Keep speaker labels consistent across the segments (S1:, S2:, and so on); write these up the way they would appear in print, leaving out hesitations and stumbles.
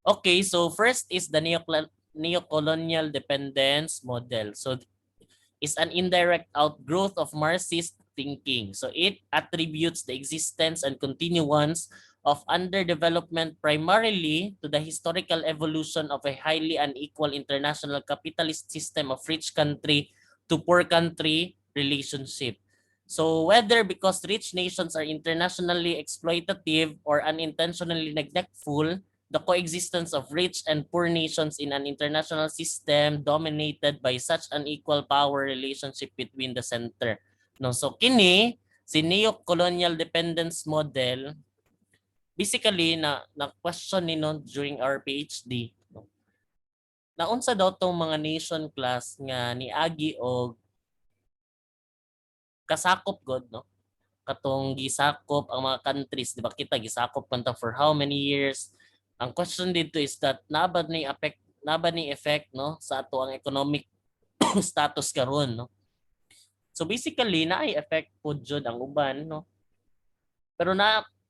S1: Okay, so first is the neocolonial dependence model. So is an indirect outgrowth of Marxist thinking. So it attributes the existence and continuance of underdevelopment primarily to the historical evolution of a highly unequal international capitalist system of rich country to poor country relationship. So whether because rich nations are internationally exploitative or unintentionally neglectful, the coexistence of rich and poor nations in an international system dominated by such unequal power relationship between the center. No, so kini si neo-colonial dependence model basically na question ni no during our PhD. No? Naunsa daw tong mga nation class nga niagi og kasakop god no katong gisakop ang mga countries, di ba kita gisakop man ta for how many years. Ang question dito is that naba ni effect no sa ato ang economic status karon no. So basically naay effect pud jud ang uban no. Pero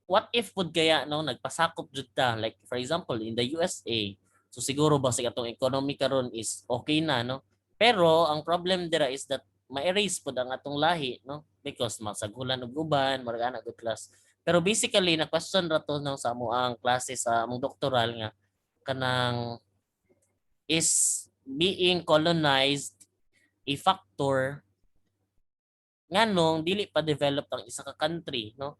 S1: what if pud kaya no nagpasakop jud ta like for example in the USA. So siguro ba sa atong economy karon is okay na no. Pero ang problem dira is that ma-erase pud ang atong lahi no because masagulan og uban murag ana good class. Pero basically na question ra to no sa amo ang klase sa among doktoral nga kanang is being colonized a factor nganong dili pa develop ang isa ka country no.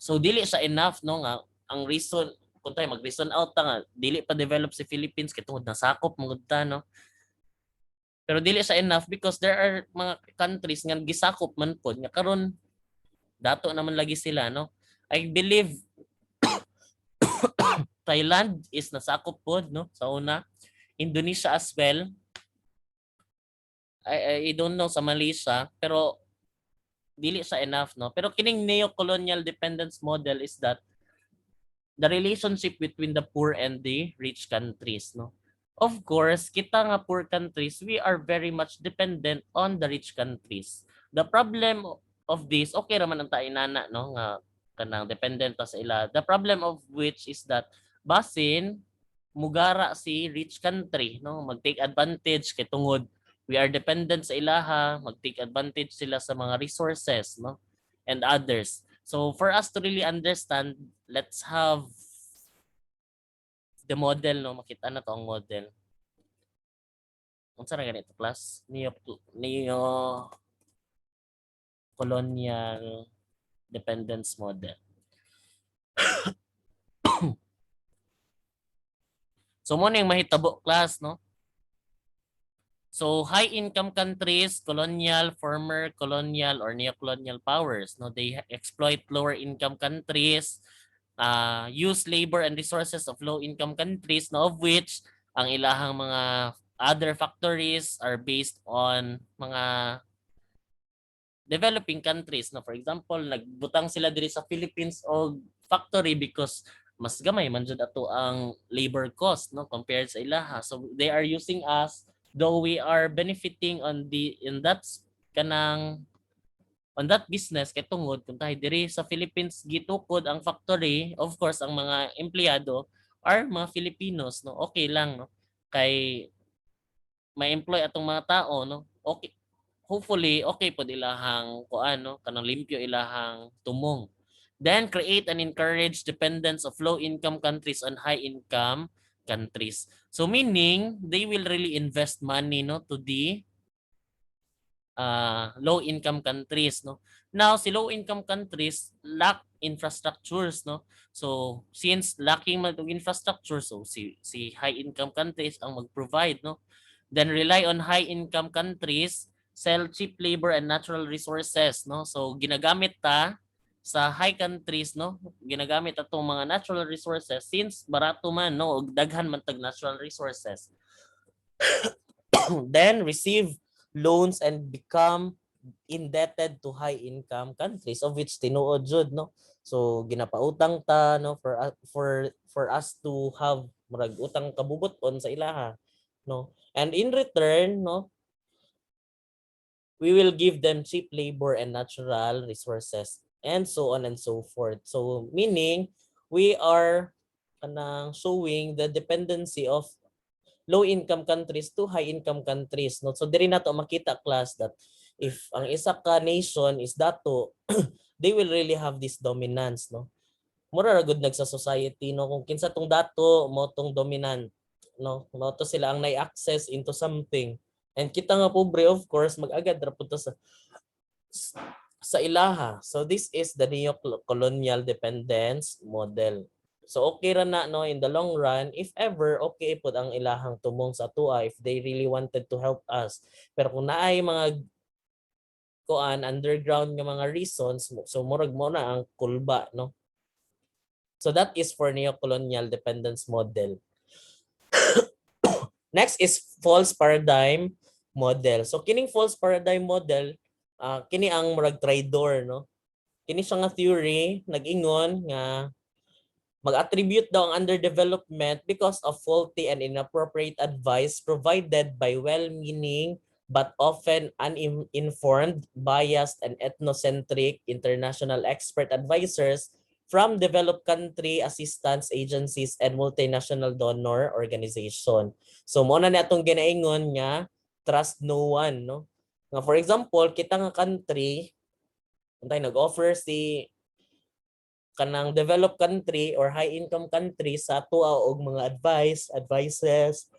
S1: So dili siya enough no nga ang reason kung tayo mag-reason out ta nga dili pa develop si Philippines kay tungod nasakop mangud ta no. Pero dili siya enough because there are mga countries nga gisakop man pod nga karon dato naman lagi sila no. I believe Thailand is nasakop pod no sa una. Indonesia as well. I don't know sa Malaysia pero dili siya enough no. Pero kining neo-colonial dependence model is that the relationship between the poor and the rich countries no. Of course, kita nga poor countries, we are very much dependent on the rich countries. The problem of this, okay raman ang tainana no nga kanang dependent ta sa ila. The problem of which is that basin mugara si rich country no mag-take advantage kay tungod we are dependent sa ilaha, mag-take advantage sila sa mga resources no and others. So for us to really understand, let's have the model no makita na to ang model. Unsa ra ganito class? Neo colonial dependence model. So mo ning mahitabo class no. So high income countries, colonial, former colonial or neo-colonial powers, no, they exploit lower income countries, use labor and resources of low income countries, no, of which ang ilahang mga other factories are based on mga developing countries. No, for example, nagbutang sila diri sa Philippines og factory because mas gamay man jud ato ang labor cost no compared sa ilaha. So they are using us though we are benefiting on kanang on that business kay tungod kung tayo diri sa Philippines gitukod ang factory, of course ang mga empleyado are mga Filipinos no. Okay lang no kay may employ atong mga tao no. Okay, hopefully okay pod ilahang kuan no kanang limpyo ilahang tumong. Then create and encourage dependence of low income countries on high income countries. So meaning they will really invest money no to the low income countries no. Now si low income countries lack infrastructures no. So since lacking man og infrastructure so si high income countries ang mag-provide no. Then rely on high income countries sell cheap labor and natural resources no. So ginagamit ta sa high countries no ginagamit atong mga natural resources since barato man no ug daghan man tag natural resources. Then receive loans and become indebted to high income countries of which tinuod jud no. So ginapautang ta no for us to have murag utang kabubuton sa ilaha no. And in return no we will give them cheap labor and natural resources and so on and so forth. So meaning we are kanang showing the dependency of low-income countries to high-income countries. No? So diri nato makita class that if ang isa ka nation is dato, they will really have this dominance. No? Mura ra gud nagsa society no kung kinsa tong dato mo tong dominant no mo to sila ang nay access into something, and kita nga pobre of course mag-agad ra pud sa ilaha. So this is the neo-colonial dependence model. So okay ra na no in the long run, if ever okay pud ang ilahang tumong sa tua if they really wanted to help us. Pero kung naay mga kuan underground nga mga reasons, so murag mo na ang kulba no. So that is for neo-colonial dependence model. Next is false paradigm model. So kining false paradigm model, kini ang murag traitor no. Kini siya nga theory nag-ingon nga mag-attribute daw ang underdevelopment because of faulty and inappropriate advice provided by well-meaning but often uninformed, biased, and ethnocentric international expert advisors from developed country assistance agencies and multinational donor organization. So mo na natong ginaingon nga trust no one no. Nga for example, kita nga country untay nag-offer si kanang developed country or high income country sa tua og mga advices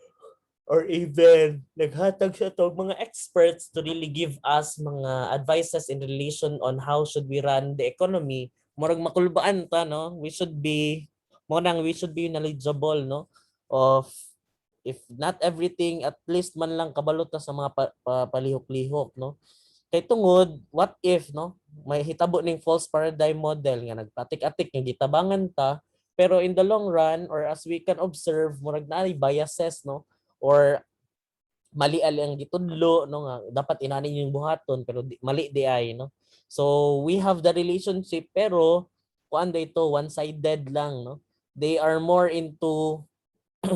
S1: or even naghatag siya to mga experts to really give us mga advices in relation on how should we run the economy. Murag makulbaan ta no, we should be knowledgeable no of if not everything at least man lang kabalo ta sa mga palihok-lihok no. Kay tungod what if no may hitabo ning false paradigm model nga nagpatik-atik nga gitabangan ta, pero in the long run or as we can observe murag naay biases no or mali ali ang gitudlo no nga dapat inani yung buhaton pero mali di ay no. So we have the relationship pero kuan dito one-sided lang no. They are more into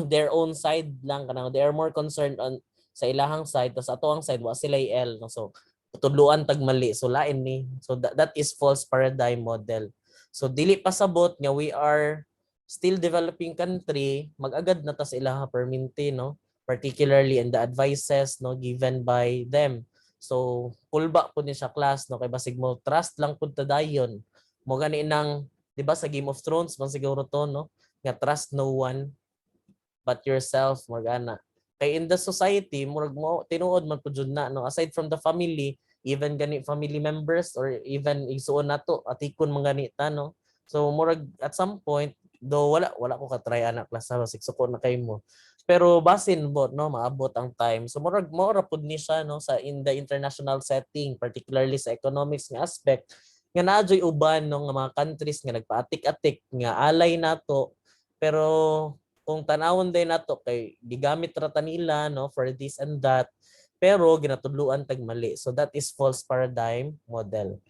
S1: their own side lang kanang they are more concerned on sa ilahang side tas ato ang side wa sila L no. So tudluan tag mali so lain ni. So that is false paradigm model. So dili pasabot nga we are still developing country mag-agad na ta sa ilaha perminti no, particularly in the advices no given by them. So kulba pud ni sa class no kay basig mo trust lang pud ta dayon. Mo gani nang di ba sa Game of Thrones man siguro to no nga trust no one but yourself magana. Kay in the society murag mo tinuod man pud jud na no aside from the family even gani family members or even igsuon nato atikon man gani ta no. So murag at some point do wala ko ka try anak class sa siksukon na kay mo. Pero basin bot no maabot ang time. So murag mo ra pud ni siya no sa in the international setting particularly sa economics nga aspect nga naadyoy uban no nga mga countries nga nagpaatik-atik nga alay nato pero kung tanawon din nato kay gigamit ra ta nila no for this and that pero ginatudluan tag mali. So that is false paradigm model.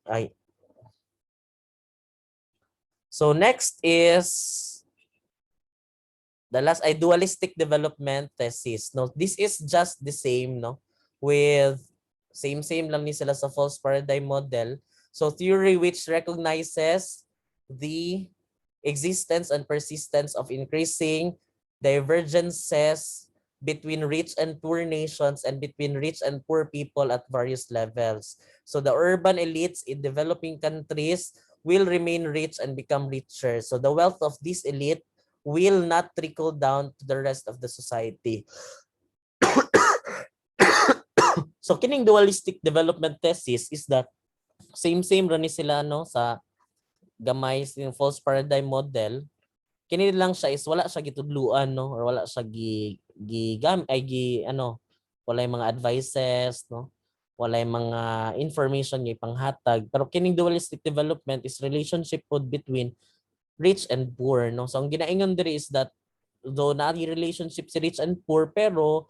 S1: Ay. So next is the last ay dualistic development thesis. No, this is just the same no with same lang ni sila sa false paradigm model. So theory which recognizes the existence and persistence of increasing divergences between rich and poor nations and between rich and poor people at various levels. So the urban elites in developing countries will remain rich and become richer. So the wealth of this elite will not trickle down to the rest of the society. So kining dualistic development thesis is that same ra ni sila no sa gamay yung false paradigm model. Kini lang siya is wala siya gitudluan no or wala siya walay mga advices no, walay mga information nga ipanghatag, pero kining dualistic development is relationship pod between rich and poor no. So ang ginaingon diri is that though na relationship si rich and poor pero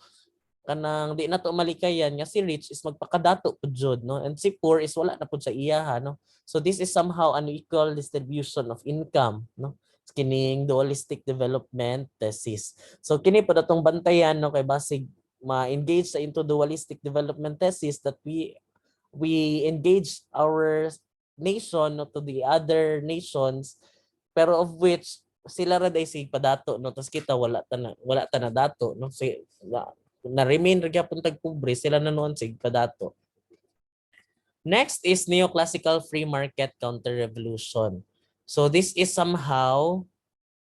S1: kanang di na to malikayan nga si rich is magpakadato pud jud no and si poor is wala na pud sa iyaha no. So this is somehow unequal distribution of income no, kining dualistic development thesis. So kini pud atong bantayan no kay basig ma-engage sa into dualistic development thesis that we engage our nation no, to the other nations pero of which sila ra day sig padato no, tas kita wala ta na dato no, so na remain ra gyapon tag pobre, sila na noon sig padato. Next is neoclassical free market counter revolution. So this is somehow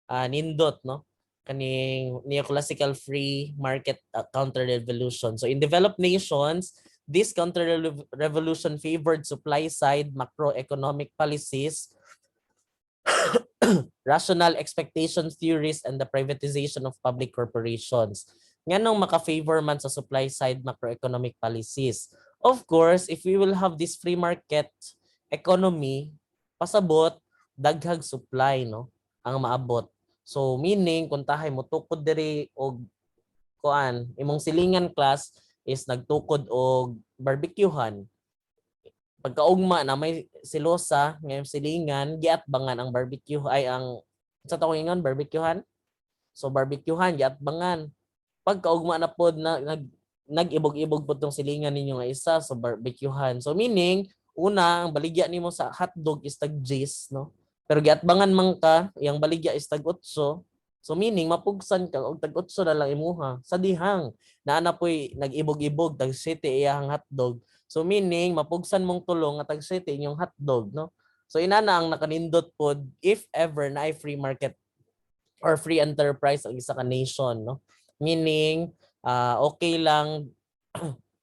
S1: nindot no, kaning neoclassical free market counter revolution. So in developed nations, this counter revolution favored supply side macroeconomic policies, rational expectation theories, and the privatization of public corporations. Nganong maka-favor man sa supply side macroeconomic policies. Of course, if we will have this free market economy, pasabot daghag supply no ang maabot. So meaning kung tahay mo tukod diri og kuan, imong silingan class is nagtukod og barbecuehan, pagkaugma na may silosa ngayong silingan, giatbangan ang barbecue ay ang sa tawag ingon barbecuehan. So barbecuehan giatbangan. Pagkaugma na pod nag-ibog-ibog po tong silingan ninyo nga isa, so barbecuehan. So meaning una ang baligya nimo sa hotdog is tag G's no. Pero giatbangan man ka, yang baligya is tag 8. So meaning mapugsan ka og tag 8 na lang imuha. Sa dihang naana poy nag-ibog-ibog tag 7 iyang hotdog. So meaning mapugsan mong tulong nga tag 7 inyong hotdog no. So inana ang nakanindot pod if ever na ay free market or free enterprise ang isa ka nation no. Meaning okay lang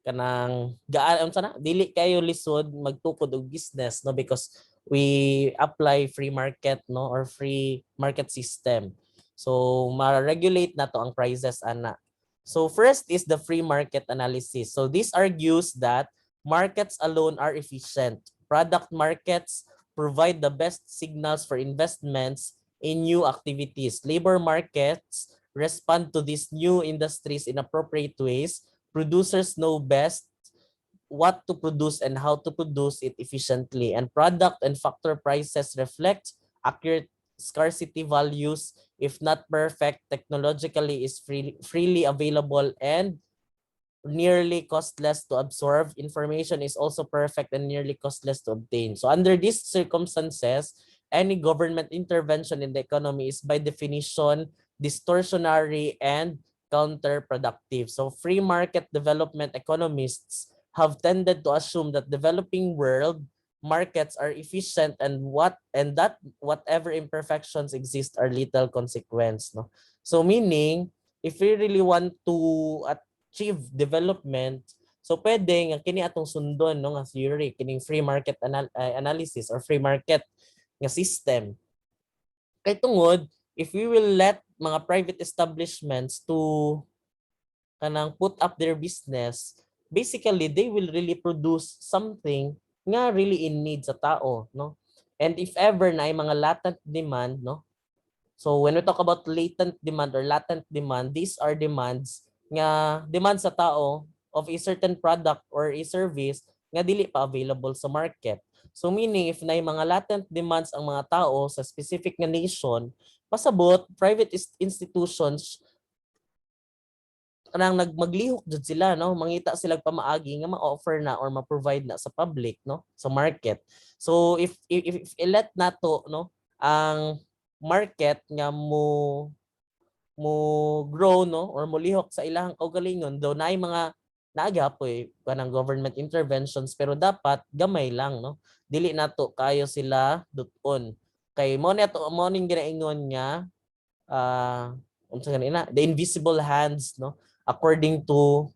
S1: kanang gaan unsa na dili kayo lisod magtukod og business no, because we apply free market no or free market system. So ma-regulate na to ang prices ana. So first is the free market analysis. So this argues that markets alone are efficient. Product markets provide the best signals for investments in new activities. Labor markets respond to these new industries in appropriate ways. Producers know best what to produce and how to produce it efficiently. And product and factor prices reflect accurate scarcity values. If not perfect, technologically is freely available and nearly costless to absorb. Information is also perfect and nearly costless to obtain. So under these circumstances, any government intervention in the economy is by definition distortionary and counterproductive. So free market development economists have tended to assume that developing world markets are efficient and that whatever imperfections exist are little consequence. No? So meaning, if we really want to achieve development, so pwede nga kini atong sundon no nga theory kining free market analysis or free market nga system. Kay tungod if we will let mga private establishments to kanang put up their business, basically they will really produce something nga really in need sa tao no. And if ever na ay mga latent demand no, so when we talk about latent demand or latent demand, these are demands nga demand sa tao of a certain product or a service nga dili pa available sa market. So meaning if na mga latent demands ang mga tao sa specific nga nation, pasabot private institutions kanang maglihok jud sila no, mangita sila pamaagi nga ma-offer na or ma-provide na sa public no, sa market. So if i-let nato no ang market nga mo grow no or molihok sa ilang kaugalingon, though naay mga naagapoy kanang government interventions, pero dapat gamay lang no, dili nato kayo sila duton kay mo ning ginaingon nga unsa ganina the invisible hands no, according to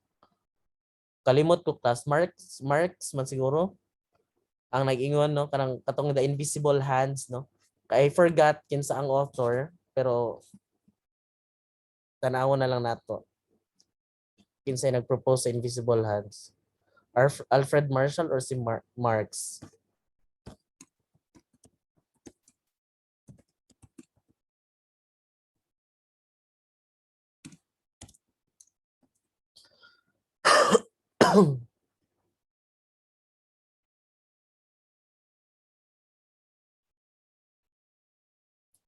S1: kalimot ko class Marx man siguro ang nag-ingon no kanang katong the invisible hands no, I forgot kinsa ang author pero tanawon na lang nato kinsay nagpropose sa invisible hands, Alfred Marshall or si Marx.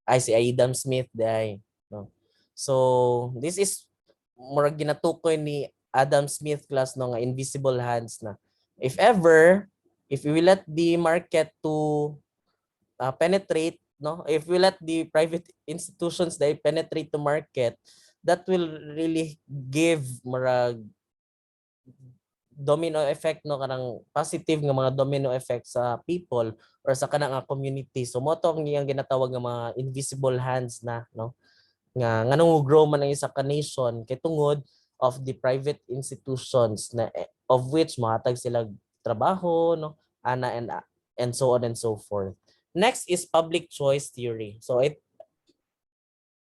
S1: Ay si Adam Smith day no. So this is murag ginatukoy ni Adam Smith class no nga invisible hands na if ever if we let the market to penetrate no, if we let the private institutions they penetrate the market, that will really give marag domino effect, no, kanang positive nga mga domino effect sa people or sa kanang community. So mo to ang iyang ginatawag nga mga invisible hands na, no, nga nganong grow man ang isa ka nation kay tungod of the private institutions na of which mahatag sila trabaho, no, ana and so on and so forth. Next is public choice theory. So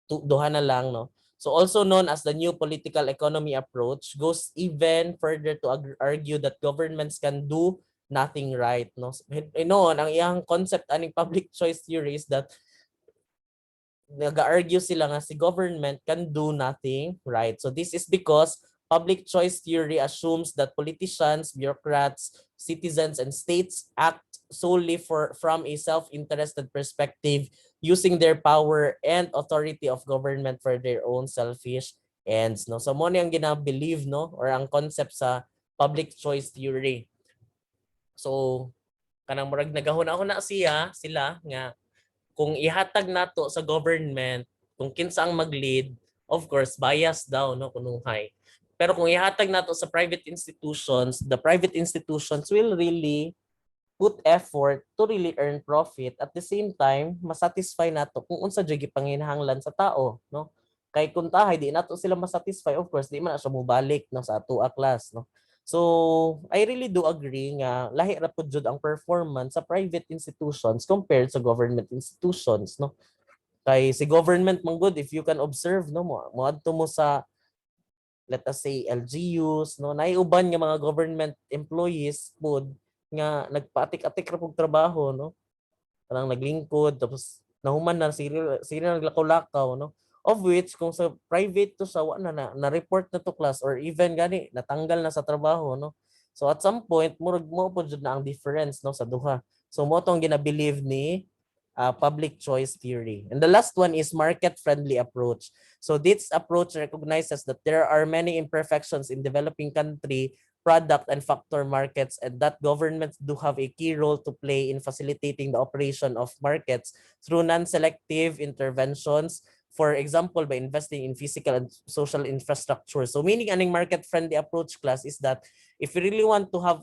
S1: duha na lang, no. So also known as the new political economy approach goes even further to argue that governments can do nothing right, no. Noon ang iyang concept aning public choice theory is that nag-argue sila nga si government can do nothing right. So this is because public choice theory assumes that politicians, bureaucrats, citizens, and states act solely from a self-interested perspective, using their power and authority of government for their own selfish ends, no. So mo ni ang gina-believe, no, or ang concept sa public choice theory. So kanang murag nagahuna-huna sila nga kung ihatag nato sa government, kung kinsa ang mag-lead, of course, bias daw, no, kunuhay. Pero kung ihatag nato sa private institutions, the private institutions will really put effort to really earn profit. At the same time, masatisfy nato kung unsa jud gipanginahanglan sa tao, no? Kay kung tahay di nato sila masatisfy, of course, di man na siya mobalik, no, sa ato a class, no? So, I really do agree nga lahi ra pud jud ang performance sa private institutions compared sa government institutions, no? Kay si government man good, if you can observe, no, mo adto mo sa let us say LGUs, no, naiuban nga mga government employees pud nga nagpaatik-atik ra pug trabaho, no, kanang naglingkod tapos nahuman na sila naglakaw-lakaw, no, of which kung sa private to sa na report na to class or even gani natanggal na sa trabaho, no. So at some point murag mo po jud na ang difference, no, sa duha. So mo tong gina-believe ni public choice theory. And the last one is market-friendly approach. So this approach recognizes that there are many imperfections in developing country product and factor markets, and that governments do have a key role to play in facilitating the operation of markets through non-selective interventions, for example, by investing in physical and social infrastructure. So meaning aning market-friendly approach class is that if you really want to have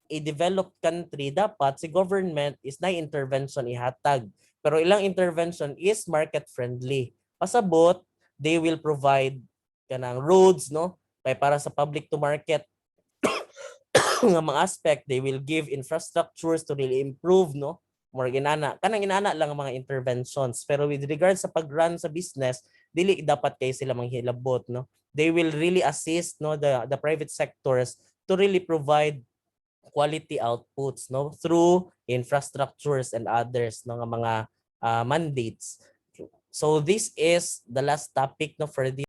S1: a developed country, dapat si government is na intervention ihatag. Pero ilang intervention is market-friendly. Pasabot, they will provide kanang roads, no? Kay para sa public to market nga mga aspect, they will give infrastructures to really improve, no? More ginana. Kanang inana lang ang mga interventions. Pero with regards sa pag-run sa business, dili dapat kay sila manghilabot, no? They will really assist, no, the private sectors to really provide quality outputs, no, through infrastructures and others, no, nga mga mandates. So this is the last topic, no, for this